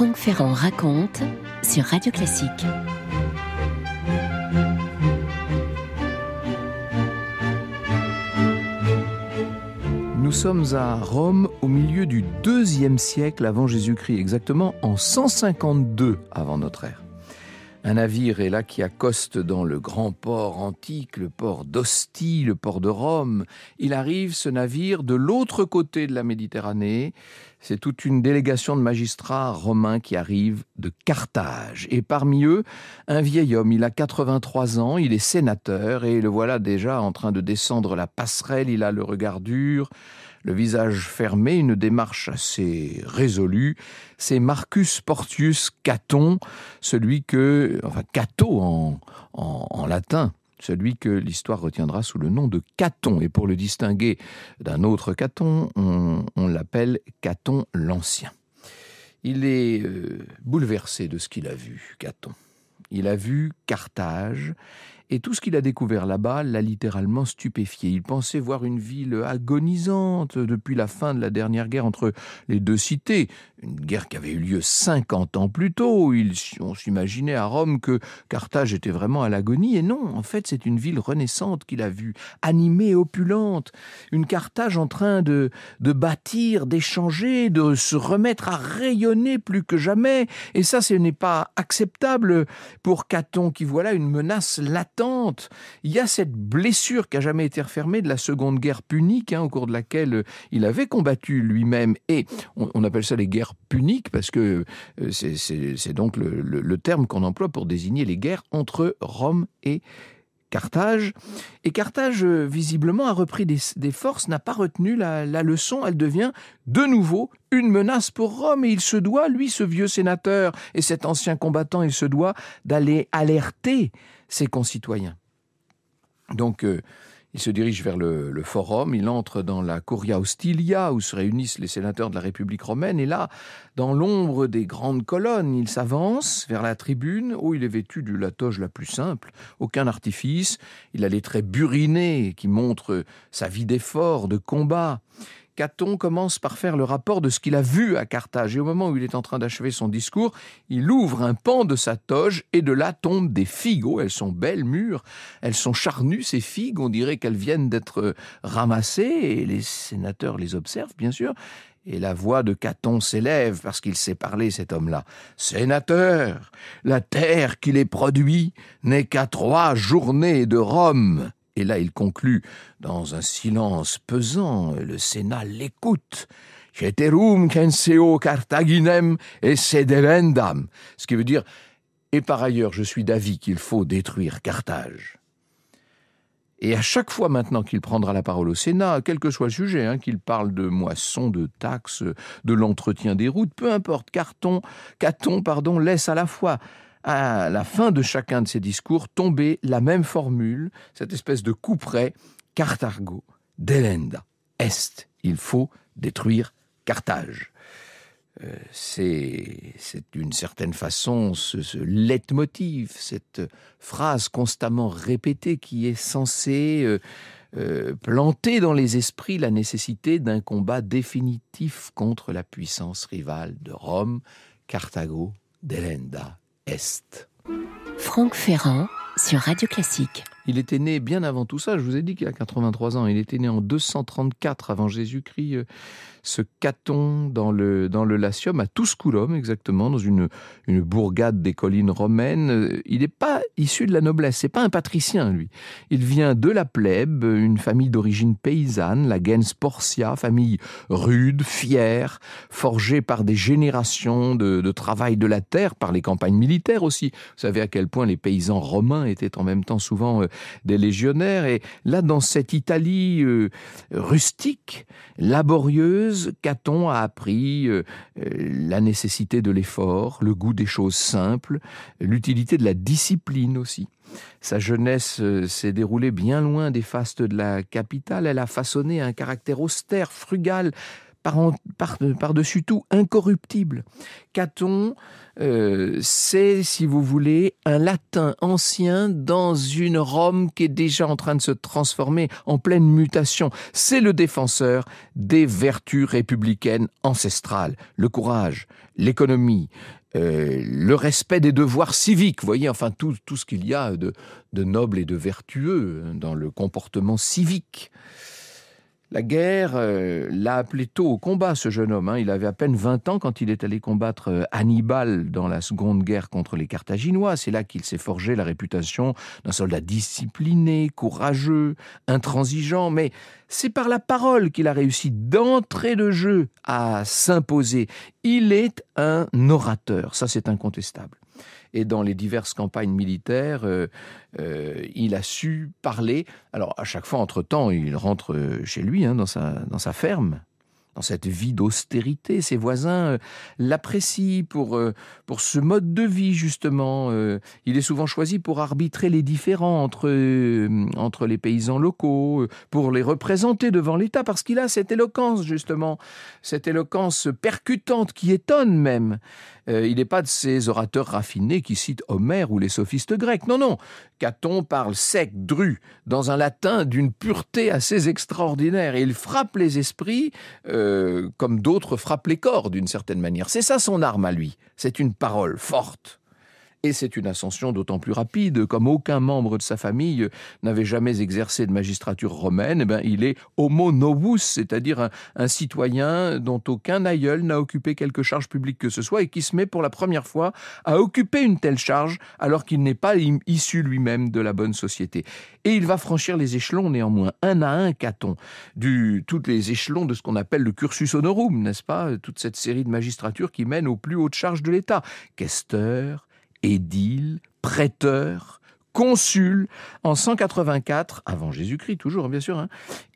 Franck Ferrand raconte sur Radio Classique. Nous sommes à Rome au milieu du IIe siècle avant Jésus-Christ, exactement en 152 avant notre ère. Un navire est là qui accoste dans le grand port antique, le port d'Ostie, le port de Rome. Il arrive, ce navire, de l'autre côté de la Méditerranée. C'est toute une délégation de magistrats romains qui arrive de Carthage. Et parmi eux, un vieil homme, il a 83 ans, il est sénateur et le voilà déjà en train de descendre la passerelle. Il a le regard dur, le visage fermé, une démarche assez résolue. C'est Marcus Porcius Caton, Cato en latin, celui que l'histoire retiendra sous le nom de Caton. Et pour le distinguer d'un autre Caton, on l'appelle Caton l'Ancien. Il est bouleversé de ce qu'il a vu, Caton. Il a vu Carthage, et tout ce qu'il a découvert là-bas l'a littéralement stupéfié. Il pensait voir une ville agonisante depuis la fin de la dernière guerre entre les deux cités. Une guerre qui avait eu lieu 50 ans plus tôt. On s'imaginait à Rome que Carthage était vraiment à l'agonie. Et non, en fait, c'est une ville renaissante qu'il a vue, animée, opulente. Une Carthage en train de bâtir, d'échanger, de se remettre à rayonner plus que jamais. Et ça, ce n'est pas acceptable pour Caton qui voit là une menace latente. Il y a cette blessure qui n'a jamais été refermée de la Seconde Guerre punique, au cours de laquelle il avait combattu lui-même. Et on appelle ça les guerres puniques parce que c'est donc le terme qu'on emploie pour désigner les guerres entre Rome et Carthage. Et Carthage, visiblement, a repris des forces, n'a pas retenu la leçon. Elle devient de nouveau une menace pour Rome. Et il se doit, lui, ce vieux sénateur et cet ancien combattant, il se doit d'aller alerter ses concitoyens. Donc, il se dirige vers le forum, il entre dans la Curia Hostilia, où se réunissent les sénateurs de la République romaine, et là, dans l'ombre des grandes colonnes, il s'avance vers la tribune, où il est vêtu de la toge la plus simple, aucun artifice, il a les traits burinés qui montrent sa vie d'effort, de combat. Caton commence par faire le rapport de ce qu'il a vu à Carthage. Et au moment où il est en train d'achever son discours, il ouvre un pan de sa toge et de là tombent des figues. Oh, elles sont belles, mûres, elles sont charnues, ces figues. On dirait qu'elles viennent d'être ramassées et les sénateurs les observent, bien sûr. Et la voix de Caton s'élève parce qu'il sait parler, cet homme-là. « Sénateur, la terre qui les produit n'est qu'à 3 journées de Rome. » Et là, il conclut dans un silence pesant. Le Sénat l'écoute. « Ceterum censeo Carthaginem et sederendam » ce qui veut dire « Et par ailleurs, je suis d'avis qu'il faut détruire Carthage. » Et à chaque fois maintenant qu'il prendra la parole au Sénat, quel que soit le sujet, qu'il parle de moissons, de taxes, de l'entretien des routes, peu importe, Caton, laisse à la fois à la fin de chacun de ses discours tomber la même formule, cette espèce de couperet, Carthago delenda est. Il faut détruire Carthage. C'est d'une certaine façon ce leitmotiv, cette phrase constamment répétée qui est censée planter dans les esprits la nécessité d'un combat définitif contre la puissance rivale de Rome, Carthago delenda est. Franck Ferrand sur Radio Classique. Il était né bien avant tout ça, je vous ai dit qu'il a 83 ans, il était né en 234 avant Jésus-Christ, ce Caton dans le Latium, à Tusculum exactement, dans une bourgade des collines romaines. Il n'est pas issu de la noblesse, c'est pas un patricien lui. Il vient de la plèbe, une famille d'origine paysanne, la gens Porcia, famille rude, fière, forgée par des générations de travail de la terre, par les campagnes militaires aussi. Vous savez à quel point les paysans romains étaient en même temps souvent des légionnaires. Et là, dans cette Italie rustique, laborieuse, Caton a appris la nécessité de l'effort, le goût des choses simples, l'utilité de la discipline aussi. Sa jeunesse s'est déroulée bien loin des fastes de la capitale. Elle a façonné un caractère austère, frugal, par-dessus tout incorruptible. Caton, c'est, si vous voulez, un latin ancien dans une Rome qui est déjà en train de se transformer en pleine mutation. C'est le défenseur des vertus républicaines ancestrales, le courage, l'économie, le respect des devoirs civiques, vous voyez, enfin tout ce qu'il y a de noble et de vertueux dans le comportement civique. La guerre l'a appelé tôt au combat, ce jeune homme. Il avait à peine 20 ans quand il est allé combattre Hannibal dans la seconde guerre contre les Carthaginois. C'est là qu'il s'est forgé la réputation d'un soldat discipliné, courageux, intransigeant. Mais c'est par la parole qu'il a réussi d'entrée de jeu à s'imposer. Il est un orateur, ça c'est incontestable. Et dans les diverses campagnes militaires, il a su parler. Alors, à chaque fois, entre-temps, il rentre chez lui, dans sa ferme, dans cette vie d'austérité. Ses voisins l'apprécient pour ce mode de vie, justement. Il est souvent choisi pour arbitrer les différends entre les paysans locaux, pour les représenter devant l'État, parce qu'il a cette éloquence, justement, cette éloquence percutante qui étonne même. Il n'est pas de ces orateurs raffinés qui citent Homère ou les sophistes grecs. Non. Caton parle sec, dru, dans un latin d'une pureté assez extraordinaire. Et il frappe les esprits comme d'autres frappent les corps, d'une certaine manière. C'est ça son arme à lui. C'est une parole forte. Et c'est une ascension d'autant plus rapide, comme aucun membre de sa famille n'avait jamais exercé de magistrature romaine, il est homo novus, c'est-à-dire un citoyen dont aucun aïeul n'a occupé quelque charge publique que ce soit et qui se met pour la première fois à occuper une telle charge alors qu'il n'est pas issu lui-même de la bonne société. Et il va franchir les échelons néanmoins, un à un, Caton, tous les échelons de ce qu'on appelle le cursus honorum, n'est-ce pas ? Toute cette série de magistratures qui mène aux plus hautes charges de l'État. Questeur, édile, prêteur, consul. En 184, avant Jésus-Christ toujours bien sûr,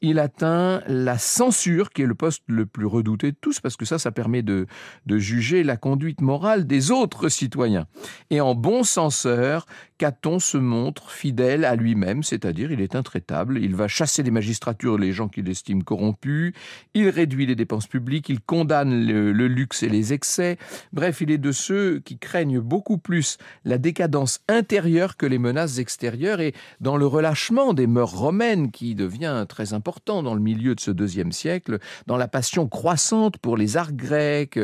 il atteint la censure, qui est le poste le plus redouté de tous, parce que ça permet de juger la conduite morale des autres citoyens. Et en bon censeur, Caton se montre fidèle à lui-même, c'est-à-dire il est intraitable, il va chasser des magistratures les gens qu'il estime corrompus, il réduit les dépenses publiques, il condamne le luxe et les excès. Bref, il est de ceux qui craignent beaucoup plus la décadence intérieure que les menaces extérieures, et dans le relâchement des mœurs romaines qui devient très important dans le milieu de ce IIe siècle, dans la passion croissante pour les arts grecs,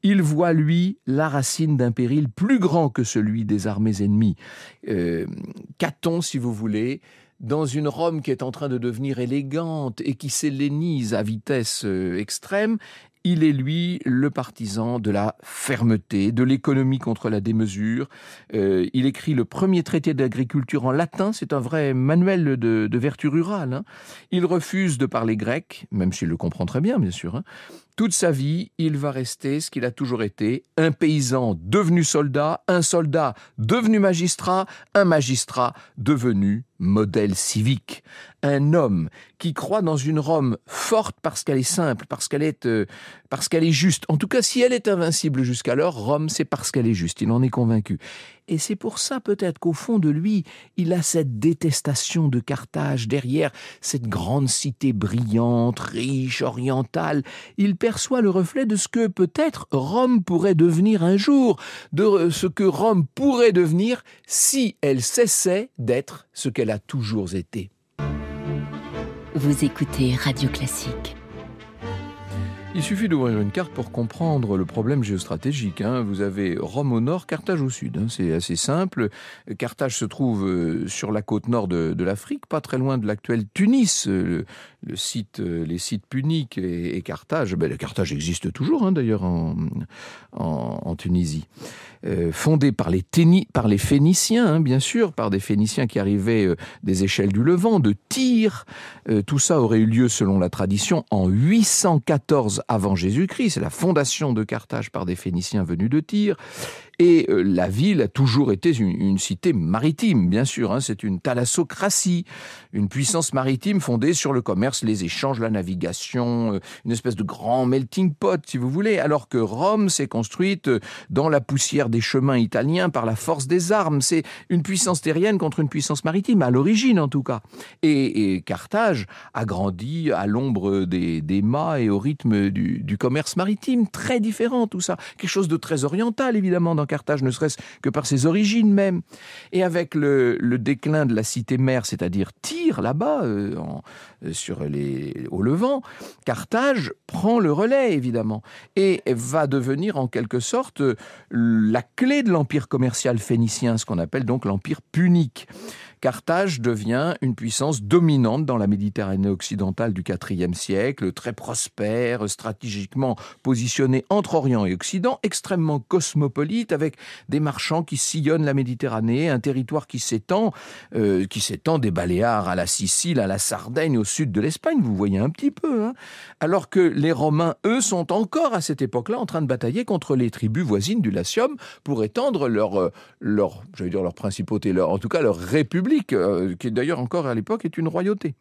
il voit, lui, la racine d'un péril plus grand que celui des armées ennemies. Caton, si vous voulez, dans une Rome qui est en train de devenir élégante et qui s'hellénise à vitesse extrême, il est, lui, le partisan de la fermeté, de l'économie contre la démesure. Il écrit le premier traité d'agriculture en latin, c'est un vrai manuel de vertu rurale. Il refuse de parler grec, même s'il le comprend très bien, bien sûr. Toute sa vie, il va rester ce qu'il a toujours été, un paysan devenu soldat, un soldat devenu magistrat, un magistrat devenu modèle civique. Un homme qui croit dans une Rome forte parce qu'elle est simple, parce qu'elle est juste. En tout cas, si elle est invincible jusqu'alors, Rome, c'est parce qu'elle est juste. Il en est convaincu. Et c'est pour ça peut-être qu'au fond de lui, il a cette détestation de Carthage derrière cette grande cité brillante, riche, orientale. Il perçoit le reflet de ce que peut-être Rome pourrait devenir un jour, de ce que Rome pourrait devenir si elle cessait d'être ce qu'elle a toujours été. Vous écoutez Radio Classique. Il suffit d'ouvrir une carte pour comprendre le problème géostratégique. Vous avez Rome au nord, Carthage au sud. C'est assez simple. Carthage se trouve sur la côte nord de l'Afrique, pas très loin de l'actuelle Tunis. Les sites puniques et Carthage. Carthage existe toujours, d'ailleurs, en Tunisie. Fondé par les Phéniciens, bien sûr, par des Phéniciens qui arrivaient des échelles du Levant, de Tyr. Tout ça aurait eu lieu, selon la tradition, en 814 avant Jésus-Christ. C'est la fondation de Carthage par des Phéniciens venus de Tyr. Et la ville a toujours été une cité maritime, bien sûr. C'est une thalassocratie, une puissance maritime fondée sur le commerce, les échanges, la navigation, une espèce de grand melting pot, si vous voulez, alors que Rome s'est construite dans la poussière des chemins italiens par la force des armes. C'est une puissance terrienne contre une puissance maritime, à l'origine en tout cas. Et Carthage a grandi à l'ombre des mâts et au rythme du commerce maritime. Très différent tout ça. Quelque chose de très oriental évidemment dans Carthage, ne serait-ce que par ses origines même. Et avec le déclin de la cité-mère, c'est-à-dire Tyr là-bas, au Levant, Carthage prend le relais évidemment et va devenir en quelque sorte la clé de l'empire commercial phénicien, ce qu'on appelle donc l'empire punique. Carthage devient une puissance dominante dans la Méditerranée occidentale du IVe siècle, très prospère, stratégiquement positionnée entre Orient et Occident, extrêmement cosmopolite, avec des marchands qui sillonnent la Méditerranée, un territoire qui s'étend des Baléares à la Sicile, à la Sardaigne, au sud de l'Espagne, vous voyez un petit peu. Alors que les Romains, eux, sont encore à cette époque-là en train de batailler contre les tribus voisines du Latium pour étendre leur principauté, en tout cas leur république, qui d'ailleurs encore à l'époque est une royauté.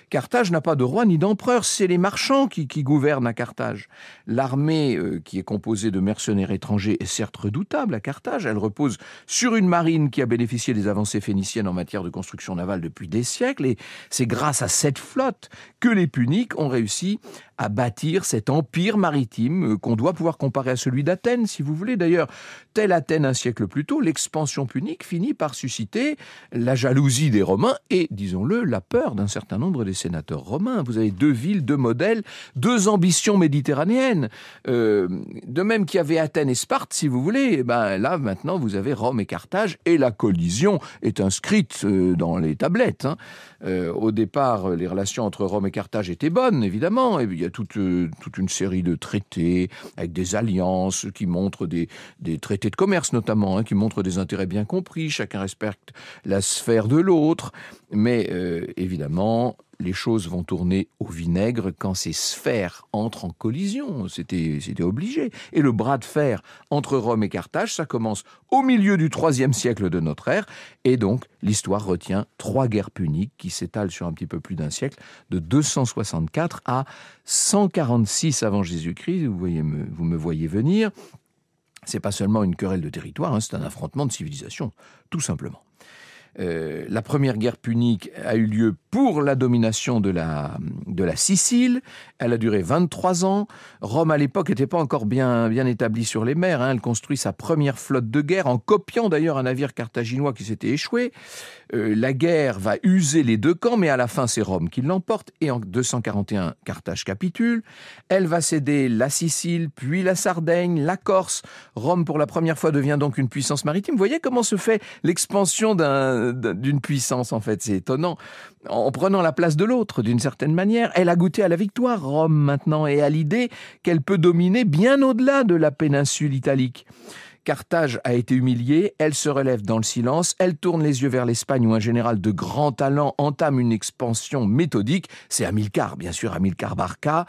Carthage n'a pas de roi ni d'empereur, c'est les marchands qui gouvernent à Carthage. L'armée, qui est composée de mercenaires étrangers, est certes redoutable à Carthage. Elle repose sur une marine qui a bénéficié des avancées phéniciennes en matière de construction navale depuis des siècles. Et c'est grâce à cette flotte que les Puniques ont réussi à bâtir cet empire maritime qu'on doit pouvoir comparer à celui d'Athènes, si vous voulez. D'ailleurs, telle Athènes un siècle plus tôt, l'expansion punique finit par susciter la jalousie des Romains et, disons-le, la peur d'un certain nombre des sénateurs romains. Vous avez 2 villes, 2 modèles, 2 ambitions méditerranéennes. De même qu'il y avait Athènes et Sparte, si vous voulez, là, maintenant, vous avez Rome et Carthage, et la collision est inscrite dans les tablettes. Au départ, les relations entre Rome et Carthage étaient bonnes, évidemment, et il y a toute une série de traités avec des alliances qui montrent des traités de commerce notamment, qui montrent des intérêts bien compris, chacun respecte la sphère de l'autre, mais évidemment, les choses vont tourner au vinaigre quand ces sphères entrent en collision. C'était obligé. Et le bras de fer entre Rome et Carthage, ça commence au milieu du IIIe siècle de notre ère. Et donc, l'histoire retient 3 guerres puniques qui s'étalent sur un petit peu plus d'un siècle, de 264 à 146 avant Jésus-Christ. Vous me voyez venir. C'est pas seulement une querelle de territoire, c'est un affrontement de civilisation, tout simplement. La première guerre punique a eu lieu pour la domination de la Sicile. Elle a duré 23 ans. Rome, à l'époque, n'était pas encore bien établie sur les mers. Elle construit sa première flotte de guerre, en copiant d'ailleurs un navire carthaginois qui s'était échoué. La guerre va user les 2 camps, mais à la fin, c'est Rome qui l'emporte. Et en 241, Carthage capitule. Elle va céder la Sicile, puis la Sardaigne, la Corse. Rome, pour la première fois, devient donc une puissance maritime. Vous voyez comment se fait l'expansion d'une puissance, en fait. C'est étonnant. En prenant la place de l'autre, d'une certaine manière, elle a goûté à la victoire, Rome, maintenant, et à l'idée qu'elle peut dominer bien au-delà de la péninsule italique. Carthage a été humiliée, elle se relève dans le silence, elle tourne les yeux vers l'Espagne où un général de grand talent entame une expansion méthodique. C'est Hamilcar, bien sûr, Hamilcar Barca.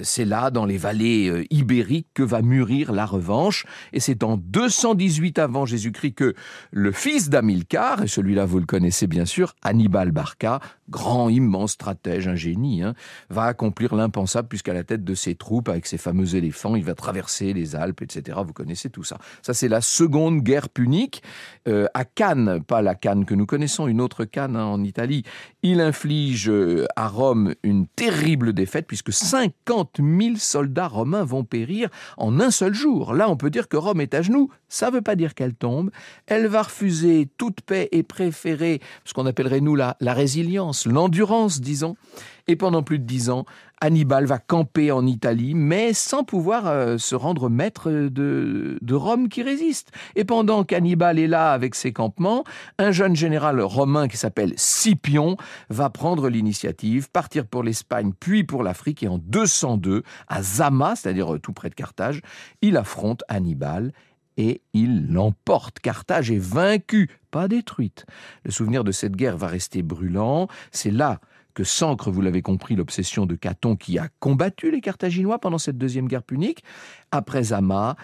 C'est là, dans les vallées ibériques, que va mûrir la revanche. Et c'est en 218 avant Jésus-Christ que le fils d'Hamilcar, et celui-là vous le connaissez bien sûr, Hannibal Barca, grand, immense stratège, un génie, va accomplir l'impensable puisqu'à la tête de ses troupes, avec ses fameux éléphants, il va traverser les Alpes, etc. Vous connaissez tout ça. Ça, c'est la seconde guerre punique. À Cannes, pas la Cannes que nous connaissons, une autre Cannes en Italie, il inflige à Rome une terrible défaite puisque 50 000 soldats romains vont périr en un seul jour. Là, on peut dire que Rome est à genoux. Ça ne veut pas dire qu'elle tombe. Elle va refuser toute paix et préférer ce qu'on appellerait, nous, la résilience, l'endurance, disons. Et pendant plus de 10 ans, Hannibal va camper en Italie, mais sans pouvoir se rendre maître de Rome qui résiste. Et pendant qu'Hannibal est là avec ses campements, un jeune général romain qui s'appelle Scipion va prendre l'initiative, partir pour l'Espagne, puis pour l'Afrique. Et en 202, à Zama, c'est-à-dire tout près de Carthage, il affronte Hannibal et il l'emporte. Carthage est vaincue, pas détruite. Le souvenir de cette guerre va rester brûlant. C'est là que s'ancre, vous l'avez compris, l'obsession de Caton qui a combattu les Carthaginois pendant cette deuxième guerre punique. Après Zama,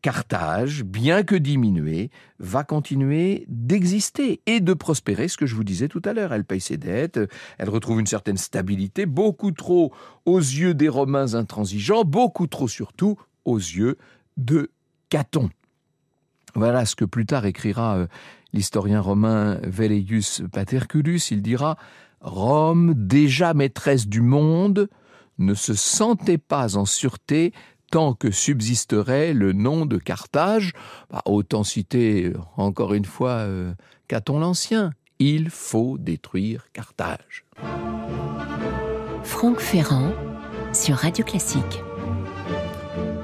Carthage, bien que diminuée, va continuer d'exister et de prospérer, ce que je vous disais tout à l'heure. Elle paye ses dettes, elle retrouve une certaine stabilité, beaucoup trop aux yeux des Romains intransigeants, beaucoup trop surtout aux yeux de Caton. Voilà ce que plus tard écrira l'historien romain Velleius Paterculus. Il dira « Rome, déjà maîtresse du monde, ne se sentait pas en sûreté tant que subsisterait le nom de Carthage. » Autant citer encore une fois Caton l'Ancien. Il faut détruire Carthage. Franck Ferrand sur Radio Classique.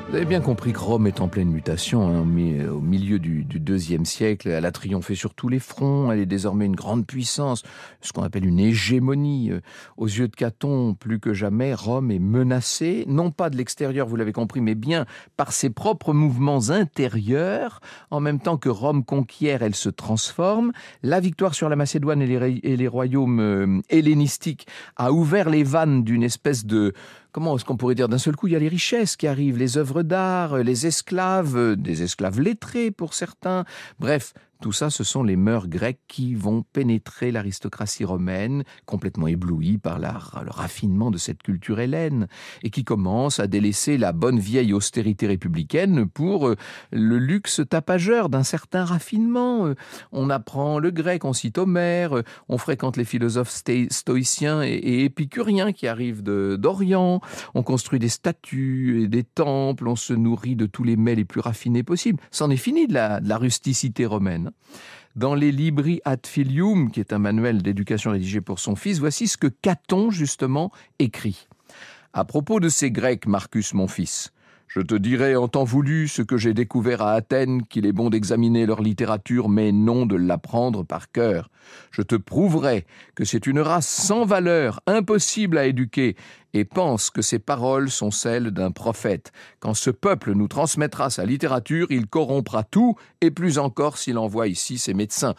Vous avez bien compris que Rome est en pleine mutation. Au milieu du IIe siècle, elle a triomphé sur tous les fronts. Elle est désormais une grande puissance, ce qu'on appelle une hégémonie. Aux yeux de Caton, plus que jamais, Rome est menacée, non pas de l'extérieur, vous l'avez compris, mais bien par ses propres mouvements intérieurs. En même temps que Rome conquiert, elle se transforme. La victoire sur la Macédoine et les royaumes hellénistiques a ouvert les vannes d'une espèce de... Comment est-ce qu'on pourrait dire d'un seul coup, il y a les richesses qui arrivent, les œuvres d'art, les esclaves, des esclaves lettrés pour certains. Bref, tout ça, ce sont les mœurs grecques qui vont pénétrer l'aristocratie romaine, complètement éblouie par le raffinement de cette culture hellène, et qui commence à délaisser la bonne vieille austérité républicaine pour le luxe tapageur d'un certain raffinement. On apprend le grec, on cite Homère, on fréquente les philosophes stoïciens et épicuriens qui arrivent d'Orient, on construit des statues et des temples, on se nourrit de tous les mets les plus raffinés possibles. C'en est fini de la rusticité romaine. Dans les Libri ad Filium, qui est un manuel d'éducation rédigé pour son fils, voici ce que Caton, justement, écrit. « À propos de ces Grecs, Marcus, mon fils, je te dirai en temps voulu ce que j'ai découvert à Athènes, qu'il est bon d'examiner leur littérature, mais non de l'apprendre par cœur. Je te prouverai que c'est une race sans valeur, impossible à éduquer, et pense que ces paroles sont celles d'un prophète. Quand ce peuple nous transmettra sa littérature, il corrompra tout, et plus encore s'il envoie ici ses médecins. »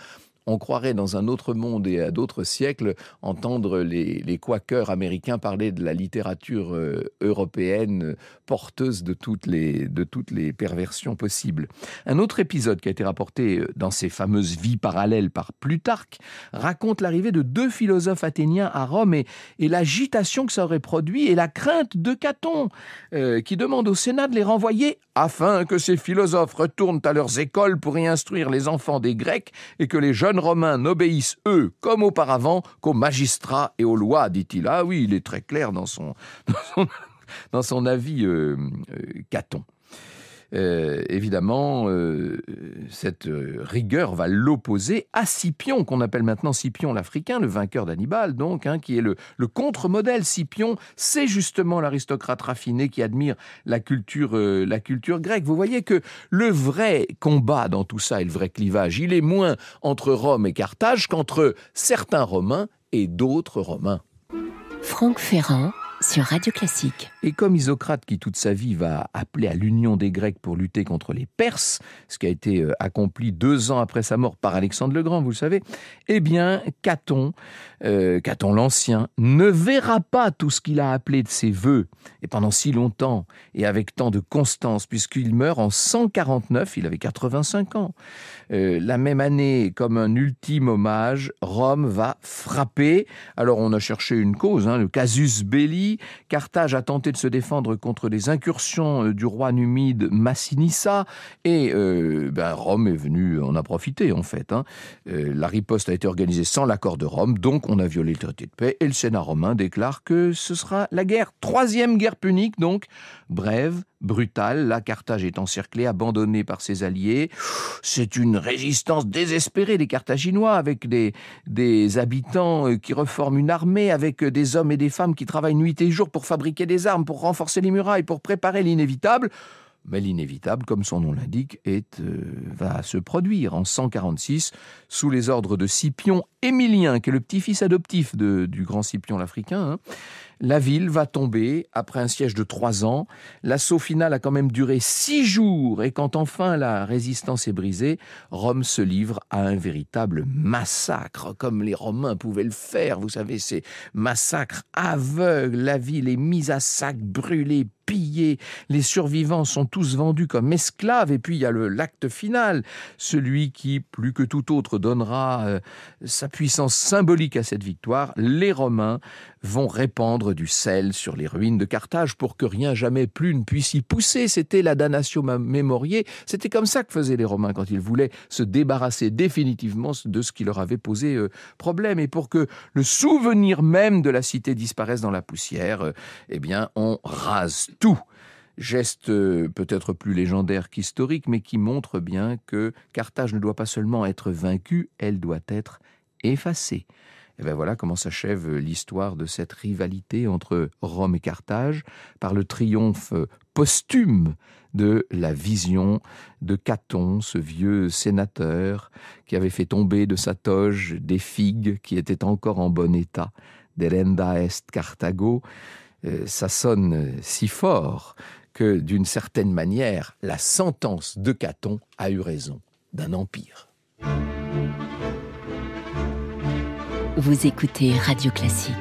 On croirait dans un autre monde et à d'autres siècles entendre les quakers américains parler de la littérature européenne porteuse de toutes les perversions possibles. Un autre épisode qui a été rapporté dans ces fameuses vies parallèles par Plutarque raconte l'arrivée de 2 philosophes athéniens à Rome et l'agitation que ça aurait produit et la crainte de Caton qui demande au Sénat de les renvoyer afin que ces philosophes retournent à leurs écoles pour y instruire les enfants des Grecs et que les jeunes Romains n'obéissent, eux, comme auparavant, qu'aux magistrats et aux lois, dit-il. Ah oui, il est très clair dans son avis, Caton. Évidemment, cette rigueur va l'opposer à Scipion, qu'on appelle maintenant Scipion l'Africain, le vainqueur d'Hannibal, donc, qui est le contre-modèle. Scipion, c'est justement l'aristocrate raffiné qui admire la culture grecque. Vous voyez que le vrai combat dans tout ça et le vrai clivage, il est moins entre Rome et Carthage qu'entre certains Romains et d'autres Romains. Franck Ferrand sur Radio Classique. Et comme Isocrate, qui toute sa vie va appeler à l'union des Grecs pour lutter contre les Perses, ce qui a été accompli 2 ans après sa mort par Alexandre le Grand, vous le savez, eh bien, Caton l'Ancien, ne verra pas tout ce qu'il a appelé de ses vœux, et pendant si longtemps, et avec tant de constance, puisqu'il meurt en 149, il avait 85 ans. La même année, comme un ultime hommage, Rome va frapper. Alors on a cherché une cause, le casus belli. Carthage a tenté de se défendre contre les incursions du roi numide Massinissa, et Rome est venue en a profité en fait. La riposte a été organisée sans l'accord de Rome, donc on a violé le traité de paix, et le Sénat romain déclare que ce sera la guerre, 3e guerre punique, donc brève, brutale. La Carthage est encerclée, abandonnée par ses alliés. C'est une résistance désespérée des Carthaginois, avec des habitants qui reforment une armée, avec des hommes et des femmes qui travaillent nuit et jour pour fabriquer des armes, pour renforcer les murailles, pour préparer l'inévitable. Mais l'inévitable, comme son nom l'indique, va se produire en 146 sous les ordres de Scipion Émilien, qui est le petit-fils adoptif du grand Scipion l'Africain. La ville va tomber après un siège de 3 ans. L'assaut final a quand même duré 6 jours. Et quand enfin la résistance est brisée, Rome se livre à un véritable massacre, comme les Romains pouvaient le faire. Vous savez, ces massacres aveugles. La ville est mise à sac, brûlée, pillés, les survivants sont tous vendus comme esclaves, et puis il y a l'acte final, celui qui, plus que tout autre, donnera sa puissance symbolique à cette victoire. Les Romains vont répandre du sel sur les ruines de Carthage pour que rien jamais plus ne puisse y pousser. C'était la damnatio memoriae, c'était comme ça que faisaient les Romains quand ils voulaient se débarrasser définitivement de ce qui leur avait posé problème. Et pour que le souvenir même de la cité disparaisse dans la poussière, eh bien on rase tout. Geste peut-être plus légendaire qu'historique, mais qui montre bien que Carthage ne doit pas seulement être vaincue, elle doit être effacée. Et bien voilà comment s'achève l'histoire de cette rivalité entre Rome et Carthage, par le triomphe posthume de la vision de Caton, ce vieux sénateur qui avait fait tomber de sa toge des figues qui étaient encore en bon état. Delenda est Carthago. Ça sonne si fort que, d'une certaine manière, la sentence de Caton a eu raison d'un empire. Vous écoutez Radio Classique.